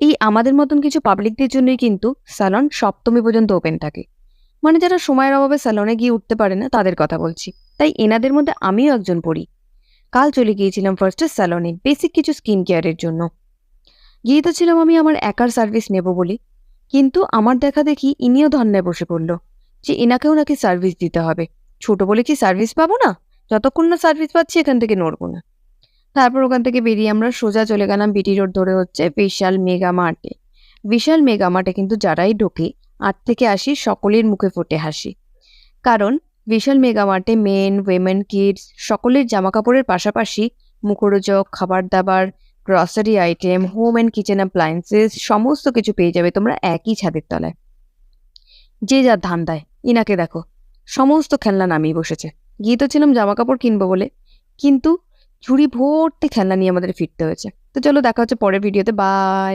এই আমাদের মতন কিছু পাবলিকদের জন্যই কিন্তু স্যালন সপ্তমী পর্যন্ত ওপেন থাকে। মানে যারা সময়ের অভাবে স্যালনে গিয়ে উঠতে পারে না তাদের কথা বলছি। তাই এনাদের মধ্যে আমিও একজন পড়ি। কাল চলে গিয়েছিলাম ফার্স্টে স্যালনে বেসিক কিছু স্কিন কেয়ারের জন্য। গিয়ে তো ছিলাম আমি আমার একার সার্ভিস নেব বলে, কিন্তু আমার দেখা দেখি ইনিও ধন্যায় বসে পড়লো যে এনাকেও নাকি সার্ভিস দিতে হবে। ছোট বলে কি সার্ভিস পাবো না? যতক্ষণ না সার্ভিস পাচ্ছি এখান থেকে নড়বো না। তারপর ওখান থেকে বেরিয়ে আমরা সোজা চলে গেলাম বিটি রোড ধরে হচ্ছে বিশাল মেগা মার্টে। বিশাল মেগা মার্টে কিন্তু যারাই ঢোকে 8 থেকে 80 সকলের মুখে ফোটে হাসি। কারণ বিশাল মেগা মার্টে মেন, উইমেন, কিডস সকলের জামা কাপড়ের পাশাপাশি মুখরোচক খাবার দাবার, grocery item, home and kitchen appliances সমস্ত কিছু পেয়ে যাবে তোমরা একই ছাদের তলায়। যে যার ধান্দায়, ইনাকে দেখো, সমস্ত খেলনা নামিয়ে বসেছে। গিয়ে তো ছিলাম জামা কাপড় কিনবো বলে, কিন্তু ঝুড়ি ভর্তি খেলনা নিয়ে আমাদের ফিরতে হয়েছে। তো চলো দেখা হচ্ছে পরের ভিডিওতে, বাই।